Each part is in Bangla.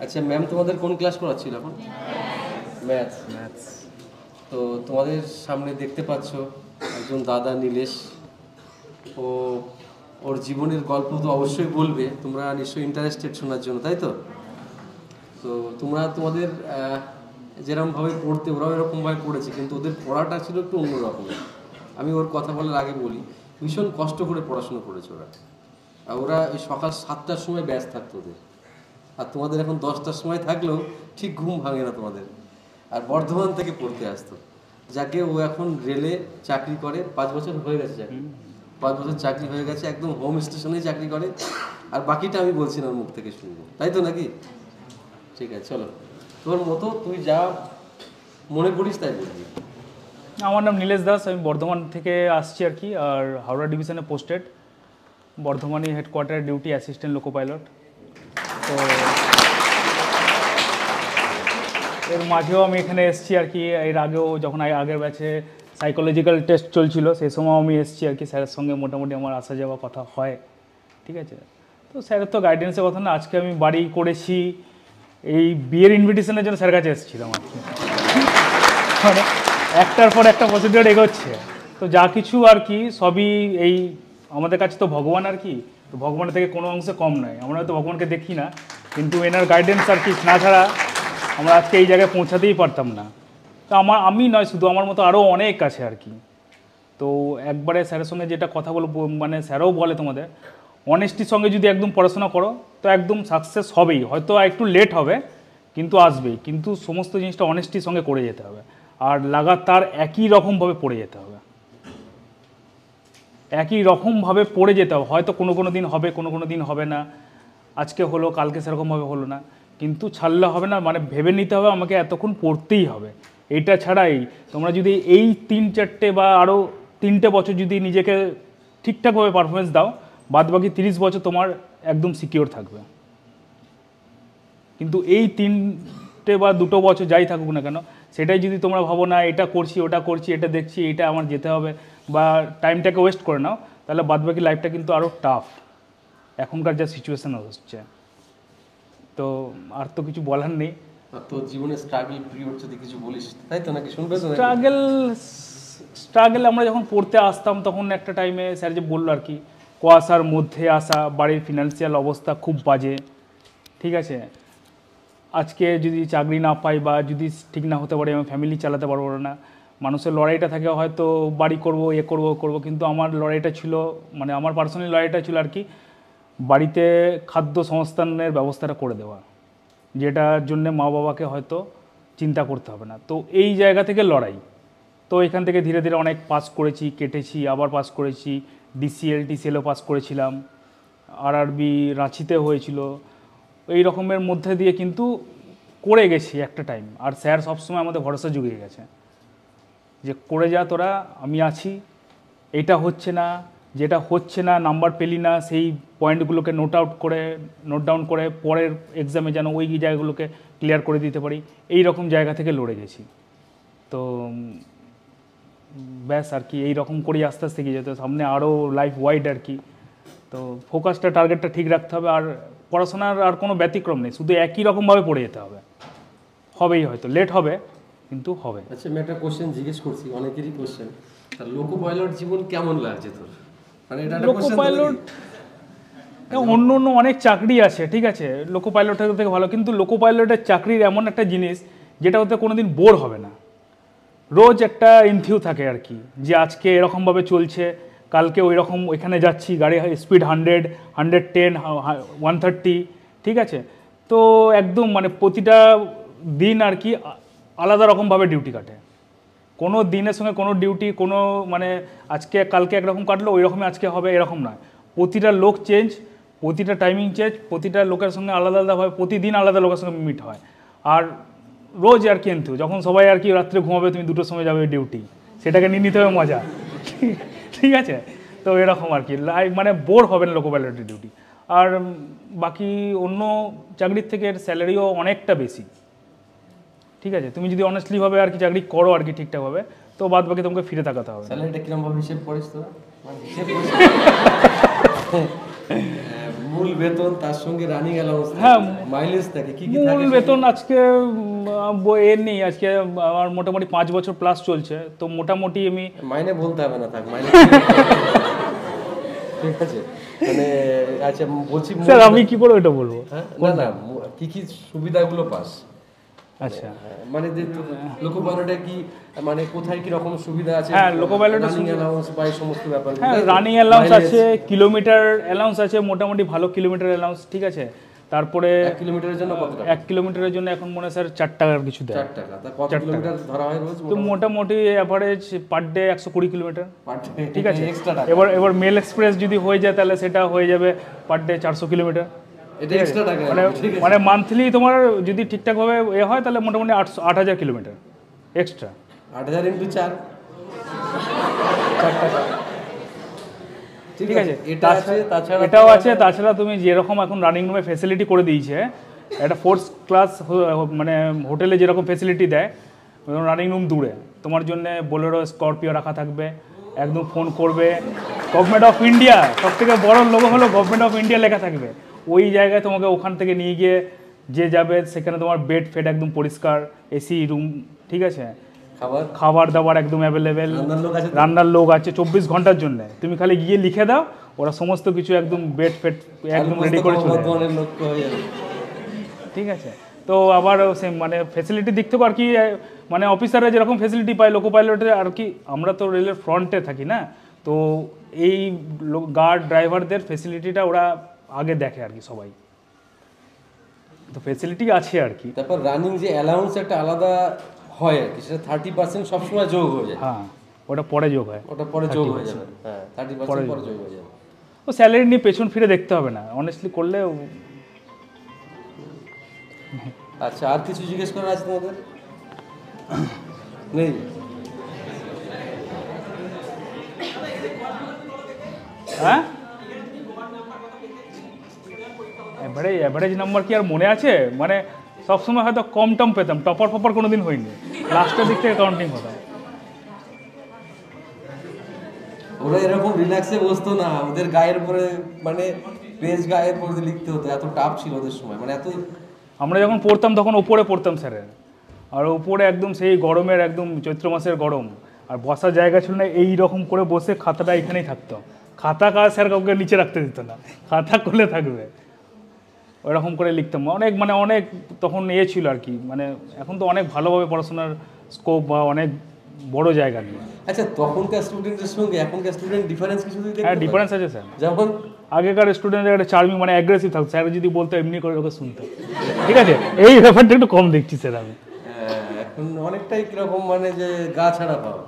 আচ্ছা ম্যাম, তোমাদের কোন ক্লাস পড়াচ্ছিল এখন? ম্যাথস। তো তোমাদের সামনে দেখতে পাচ্ছ একজন দাদা নীলেশ। ও ওর জীবনের গল্প তো অবশ্যই বলবে, তোমরা নিশ্চয়ই ইন্টারেস্টেড শোনার জন্য, তাই তো? তো তোমরা তোমাদের যেরকমভাবে পড়তে, ওরাও এরকমভাবে পড়েছে, কিন্তু ওদের পড়াটা ছিল একটু অন্য রকমের। আমি ওর কথা বলার আগে বলি, ভীষণ কষ্ট করে পড়াশোনা করেছে ওরা। আর ওরা ওই সকাল 7টার সময় ব্যাচ থাকতো ওদের। আর তোমাদের এখন 10টার সময় থাকলেও ঠিক ঘুম ভাঙে না তোমাদের। আর বর্ধমান থেকে পড়তে আসতো। যাকে ও এখন রেলে চাকরি করে, 5 বছর হয়ে গেছে চাকরি, 5 বছর চাকরি হয়ে গেছে, একদম হোম স্টেশনেই চাকরি করে। আর বাকিটা আমি বলছি না, ওর মুখ থেকে শুনবো, তাই তো নাকি? ঠিক আছে, চলো তোর মতো তুই যা মনে করিস তাই বলবি। আমার নাম নীলেশ দাস, আমি বর্ধমান থেকে আসছি আর কি, আর হাওড়া ডিভিশনে পোস্টেড, বর্ধমানে headquarter duty assistant loco pilot. তো এর মাঝেও আমি এখানে এসেছি আর কি, এর আগেও যখন আগের ব্যাচে সাইকোলজিক্যাল টেস্ট চলছিল সেই সময় আমি এসেছি আর কি। স্যারের সঙ্গে মোটামুটি আমার আসা যাওয়া কথা হয়, ঠিক আছে। তো স্যারের তো গাইডেন্সের কথা না, আজকে আমি বাড়ি করেছি এই বিয়ের ইনভিটেশনের জন্য স্যারের কাছে এসেছিলাম আর কি। মানে একটার পর একটা প্রসিডিওর এগোচ্ছে, তো যা কিছু আর কি সবই এই আমাদের কাছে তো ভগবান আর কি, তো ভগবানের থেকে কোনো অংশে কম নয়। আমরা হয়তো ভগবানকে দেখি না, কিন্তু এনার গাইডেন্স আর কি না ছাড়া আমরা আজকে এই জায়গায় পৌঁছাতেই পারতাম না। তো আমি নয়, শুধু আমার মতো আরও অনেক আছে আর কি। তো একবারে স্যারের সঙ্গে যেটা কথা বলবো, মানে স্যারও বলে তোমাদের অনেস্টির সঙ্গে যদি একদম পড়াশোনা করো তো একদম সাকসেস হবেই, হয়তো একটু লেট হবে কিন্তু আসবেই। কিন্তু সমস্ত জিনিসটা অনেস্টির সঙ্গে করে যেতে হবে, আর লাগাতার একই রকমভাবে পড়ে যেতে হবে, একই রকমভাবে পড়ে যেতে হবে। হয়তো কোনো কোনো দিন হবে, কোনো কোনো দিন হবে না, আজকে হলো কালকে সেরকমভাবে হলো না, কিন্তু ছাড়লে হবে না। মানে ভেবে নিতে হবে আমাকে এতক্ষণ পড়তেই হবে। এইটা ছাড়াই তোমরা যদি এই 3-4টে বা আরও 3টে বছর যদি নিজেকে ঠিকঠাকভাবে পারফরমেন্স দাও, বাদবাকি 30 বছর তোমার একদম সিকিওর থাকবে। কিন্তু এই 3টে বা 2টো বছর যাই থাকুক না কেন, সেটাই যদি তোমরা ভাবো না এটা করছি ওটা করছি এটা দেখছি এটা আমার যেতে হবে, বা টাইমটাকে ওয়েস্ট করে নাও, তাহলে বাদবাকি লাইফটা কিন্তু আরও টাফ এখনকার যা সিচুয়েশান হচ্ছে। তো আর তো কিছু বলার নেই। তোর জীবনে স্ট্রাগল পিরিয়ড যদি কিছু বলিস, তাই তো নাকি? শুনবে তো? স্ট্রাগল আমরা যখন পড়তে আসতাম তখন একটা টাইমে স্যার যে বললো আর কি, কুয়াশার মধ্যে আসা, বাড়ির ফিনান্সিয়াল অবস্থা খুব বাজে, ঠিক আছে। আজকে যদি চাকরি না পাই বা যদি ঠিক না হতে পারি, আমি ফ্যামিলি চালাতে পারবো না। মানুষের লড়াইটা থাকে হয়তো বাড়ি করবো এ করবো, কিন্তু আমার লড়াইটা ছিল, মানে আমার পার্সোনালি লড়াইটা ছিল আর কি, বাড়িতে খাদ্য সংস্থানের ব্যবস্থাটা করে দেওয়া, যেটার জন্য মা বাবাকে হয়তো চিন্তা করতে হবে না। তো এই জায়গা থেকে লড়াই। তো এখান থেকে ধীরে ধীরে অনেক পাস করেছি, কেটেছি, আবার পাস করেছি, টিসিএলও পাস করেছিলাম, আরআরবি রাঁচিতে হয়েছিল। এই রকমের মধ্যে দিয়ে কিন্তু করে গেছি একটা টাইম। আর স্যার সবসময় আমাদের ভরসা জুগিয়ে গেছে যে করে যা তোরা, আমি আছি। এটা হচ্ছে না, যেটা হচ্ছে না, নাম্বার পেলি না, সেই পয়েন্টগুলোকে নোট ডাউন করে পরের এক্সামে যেন ওই জায়গাগুলোকে ক্লিয়ার করে দিতে পারি, এই রকম জায়গা থেকে লড়ে গেছি। তো ব্যাস আর কি, এই রকম করেই আস্তে আস্তে এগিয়ে যেতে, সামনে আরও লাইফ ওয়াইড আর কি। তো ফোকাসটা, টার্গেটটা ঠিক রাখতে হবে, আর পড়াশোনার আর কোনো ব্যতিক্রম নেই, শুধু একই রকমভাবে পড়ে যেতে হবে। হবেই, হয়তো লেট হবে কিন্তু হবে। আচ্ছা, আমি একটা কোশ্চেন জিজ্ঞেস করছি, অনেকেরই কোশ্চেন, লোকো পাইলট জীবন কেমন লাগছে তোর? মানে এটা লোকো পাইলট অন্য অন্য অনেক চাকরি আছে, ঠিক আছে, লোকো পাইলটের থেকে ভালো, কিন্তু লোকো পাইলটের চাকরির এমন একটা জিনিস যেটা হতে কোনো দিন বোর হবে না। রোজ একটা ইনথিউ থাকে আর কি, যে আজকে এরকমভাবে চলছে, কালকে ওই রকম ওইখানে যাচ্ছি, গাড়ি স্পিড 100, 110, 130, ঠিক আছে। তো একদম মানে প্রতিটা দিন আর কি আলাদা রকমভাবে ডিউটি কাটে। কোনো দিনের সঙ্গে কোনো ডিউটি, কোনো মানে আজকে কালকে একরকম কাটলো ওই রকমই আজকে হবে এরকম নয়। প্রতিটা লোক চেঞ্জ, প্রতিটা টাইমিং চেঞ্জ, প্রতিটা লোকের সঙ্গে আলাদা আলাদাভাবে প্রতিদিন আলাদা লোকের সঙ্গে মিট হয়। আর রোজ আর কিন্তু যখন সবাই আর কি রাত্রে ঘুমাবে, তুমি 2টোর সময় যাবে ডিউটি, সেটাকে নিয়ে নিতে হবে মজা, ঠিক আছে। তো এরকম আর কি লাইফ, মানে বোর হবে না লোকো পাইলটের ডিউটি। আর বাকি অন্য চাকরির থেকে স্যালারিও অনেকটা বেশি, ঠিক আছে। তুমি যদি অনেস্টলিভাবে আর কি চাকরি করো আর কি ঠিকঠাকভাবে, তো বাদ বাকি তোমাকে ফিরে তাকাতে হবে। স্যালারিটা কিরকম ভাবে হিসেব করিস তোরা? মূল বেতন তার সঙ্গে রানিং অ্যালাউন্স, হ্যাঁ, মাইলেজ থাকে, কি কি মূল থাকে? বেতন আজকে এর নেই, আজকে আমার মোটামুটি 5 বছর প্লাস চলছে, তো মোটামুটি আমি মাইনে বলতে হবে না, থাক মাইনে। ঠিক আছে, মানে আচ্ছা বলছি স্যার আমি কি করে ওটা বলবো? হ্যাঁ, না না, কি কি সুবিধাগুলো পাস? আচ্ছা, মানে যে লোকো পাইলটে কি, মানে কোথায় কি রকম সুবিধা আছে? হ্যাঁ, লোকো পাইলটের রানিং অ্যালাউন্স বা এই সমস্ত ব্যাপার। হ্যাঁ, রানিং অ্যালাউন্স আছে, কিলোমিটার অ্যালাউন্স আছে, মোটামুটি ভালো কিলোমিটার অ্যালাউন্স, ঠিক আছে। তারপরে 1 কিলোমিটারের জন্য কত টাকা? 1 কিলোমিটারের জন্য এখন মনে হয় স্যার 4 টাকার কিছু দেয়। 4 টাকা। তা কত কিলোমিটার ধরা হয় রোজ? তো মোটামুটি অ্যাভারেজ পার ডে 120 কিলোমিটার, ঠিক আছে। এক্সট্রা টাকা, এবার মেল এক্সপ্রেস যদি হয়ে যায় তাহলে সেটা হয়ে যাবে পার ডে 400 কিলোমিটার। এটা এক্সট্রা টাকা, ঠিক আছে। মানে মান্থলি তোমার যদি ঠিকঠাকভাবে হয় তাহলে মোটামুটি 8,000 কিলোমিটার এক্সট্রা। 8000 × 4, 4 টাকা, ঠিক আছে। এটা আছে, তাছাড়া এটাও আছে, তাছাড়া তুমি যেরকম এখন রানিং রুমে ফ্যাসিলিটি করে দিয়েছে, একটা ফোর্থ ক্লাস মানে হোটেলে যেরকম ফ্যাসিলিটি দেয়, রানিং রুম দূরে, তোমার জন্য বোলেরো স্করপিও রাখা থাকবে, একদম ফোন করবে, গভর্নমেন্ট অফ ইন্ডিয়া, সব থেকে বড় লোগো হলো গভর্নমেন্ট অফ ইন্ডিয়া লেখা থাকবে, ওই জায়গায় তোমাকে ওখান থেকে নিয়ে গিয়ে যে যাবে সেখানে তোমার বেড ফেড একদম পরিষ্কার, এসি রুম, ঠিক আছে, খাবার দাবার একদম অ্যাভেলেবেল, রান্নার লোক আছে 24 ঘন্টার জন্য, তুমি খালি গিয়ে লিখে দাও, ওরা সমস্ত কিছু একদম বেড ফেড একদম রেডি করে চলে যাবে, ঠিক আছে। তো আবার মানে ফ্যাসিলিটি দিক থেকে আর কি, মানে অফিসাররা যেরকম ফ্যাসিলিটি পায় লোকো পাইলটে আর কি, আমরা তো রেলের ফ্রন্টে থাকি না, তো এই গার্ড ড্রাইভারদের ফ্যাসিলিটিটা ওরা আগে দেখে আর কি সবাই, তো ফ্যাসিলিটি আছে আর কি। তারপর রানিং যে অ্যালাউন্স একটা আলাদা হয় আর কি, সেটা 30% সবসময় যোগ হয়ে যায়। হ্যাঁ, ওটা পরে যোগ হয়, ওটা পরে যোগ হয়ে যাবে, হ্যাঁ 30% পরে যোগ হয়ে যাবে। ও স্যালারি নিয়ে পেছন ফিরে দেখতে হবে না, অনেস্টলি করলে। আচ্ছা, আর কিছু জিজ্ঞেস করার আছে তোমাদের? নেই? হ্যাঁ, অ্যাভারেজ নাম্বার কি আর মনে আছে? মানে সবসময় হয়তো কম টম পেতাম, টপার ফপার কোনো দিন হয়নি, লাস্টের দিক থেকে কাউন্টিং হতাম। ওরা এরকম রিল্যাক্সে বসতো না, ওদের গায়ের উপরে মানে পেজ গায়ের উপরে লিখতে হতো, এত টাফ ছিল ওদের সময়, মানে এত। আমরা যখন পড়তাম তখন উপরে পড়তাম স্যারের, আর উপরে একদম সেই গরমের একদম চৈত্র মাসের গরম, আর বসার জায়গা ছিল না, এই রকম করে বসে খাতাটা এখানেই থাকতো, খাতা স্যার কাউকে নিচে রাখতে দিত না, খাতা খুলে থাকবে, ওরকম করে লিখতাম। অনেক তখন ছিল আর কি, মানে এখন তো অনেক ভালোভাবে পড়াশোনার স্কোপ বা অনেক বড় জায়গা নিয়ে। আচ্ছা, তখনকার স্টুডেন্টের সঙ্গে এখনকার স্টুডেন্ট ডিফারেন্স কিছু দেখতে? হ্যাঁ, ডিফারেন্স আছে স্যার। যেমন আগেকার স্টুডেন্টদের একটা চার্মিং, মানে অ্যাগ্রেসিভ থাকতো, স্যার যদি বলতো এমনি করে ওকে শুনতো, ঠিক আছে, এই ব্যাপারটা একটু কম দেখছি স্যার আমি। এখন অনেকটাই কিরকম, মানে যে গা ছাড়া পাওয়া,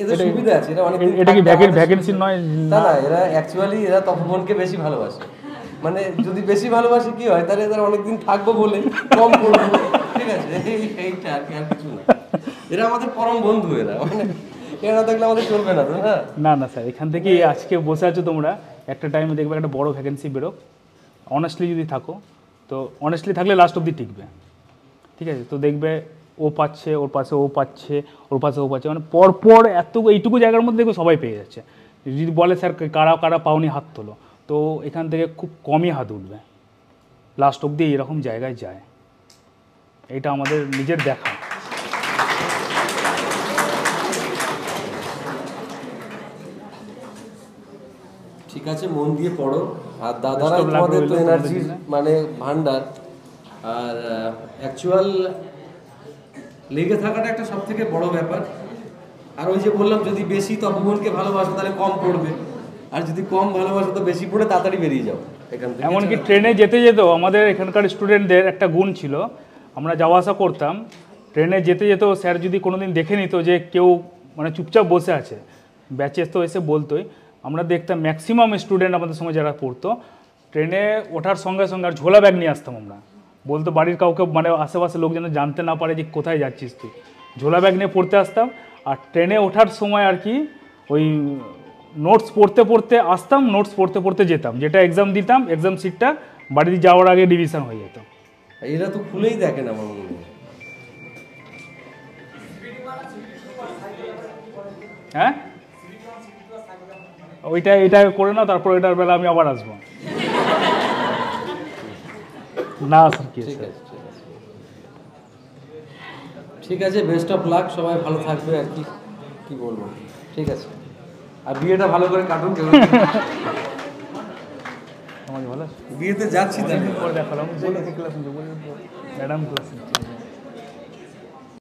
এদের সুবিধা আছে, এরা অনেক। এটা কি ভ্যাকেন্সি নয়? না না, এরা অ্যাকচুয়ালি এরা তপবনকে বেশি ভালোবাসে, মানে যদি বেশি ভালোবাসে কি হয়, তাহলে এরা অনেকদিন থাকবো বলে কম করবো, ঠিক আছে, এইটা আর কি, আর কিছু না। এরা আমাদের পরম বন্ধু, এরা মানে এরা না থাকলে আমাদের চলবে না, তো না না স্যার, এখান থেকে আজকে বসে আছো তোমরা, একটা টাইমে দেখবে একটা বড় ভ্যাকেন্সি বেরো, অনেস্টলি যদি থাকো, তো অনেস্টলি থাকলে লাস্ট অবধি টিকবে, ঠিক আছে। তো দেখবে ও পাচ্ছে, ওর পাশে ও পাচ্ছে, ওর পাশে ও পাচ্ছে, মানে পরপর এইটুকু জায়গার মধ্যে দেখবে সবাই পেয়ে যাচ্ছে। যদি বলে স্যার কারা কারা পাওনি হাত তোলো, তো এখান থেকে খুব কমই হাত উঠবে, লাস্ট অবধি এরকম জায়গায় যায়, এটা আমাদের নিজের দেখা। ঠিক আছে, মন দিয়ে পড়ো, আর দাদারা তোমাদের তো এনার্জির মানে ভান্ডার, আর অ্যাকচুয়াল লেগে থাকাটা একটা সব থেকে বড় ব্যাপার। আর ওই যে বললাম, যদি বেশি তপবনকে ভালোবাসো তাহলে কম পড়বে, আর যদি কম ভালোবাসো তো বেশি পড়ে তাড়াতাড়ি বেরিয়ে যাও এখান থেকে। এমনকি ট্রেনে যেতে যেতেও আমাদের এখানকার স্টুডেন্টদের একটা গুণ ছিল, আমরা যাওয়া আসা করতাম, ট্রেনে যেতে যেতেও স্যার যদি কোনো দিন দেখে নিত যে কেউ মানে চুপচাপ বসে আছে, ব্যাচে তো এসে বলতোই, আমরা দেখতাম ম্যাক্সিমাম স্টুডেন্ট আমাদের সময় যারা পড়তো, ট্রেনে ওঠার সঙ্গে সঙ্গে আর ঝোলা ব্যাগ নিয়ে আসতাম আমরা, বলতো বাড়ির কাউকে, মানে আশেপাশে লোক যেন জানতে না পারে যে কোথায় যাচ্ছিস তুই, ঝোলা ব্যাগ নিয়ে পড়তে আসতাম। আর ট্রেনে ওঠার সময় আর কি ওই নোটস পড়তে পড়তে আসতাম, নোটস পড়তে পড়তে যেতাম, যেটা এক্সাম দিতাম, এক্সাম সিটটা বাড়িতে যাওয়ার আগে ডিভিশন হয়ে যেত। এরা তো খুলেই দেখে না আমার মনে হয়। হ্যাঁ, এটা করে নাও, তারপর এটার বেলা আমি আবার আসবো। না স্যার কি ঠিক আছে ঠিক আছে, বেস্ট অফ লাক, সবাই ভালো থাকবে আর কি, কি বলবো। ঠিক আছে, আর বিয়েটা ভালো করে কাটুন কেউ। আমাকে ভালো বিয়েতে যাচ্ছি তাহলে। পরে দেখালাম ম্যাডাম ক্লাস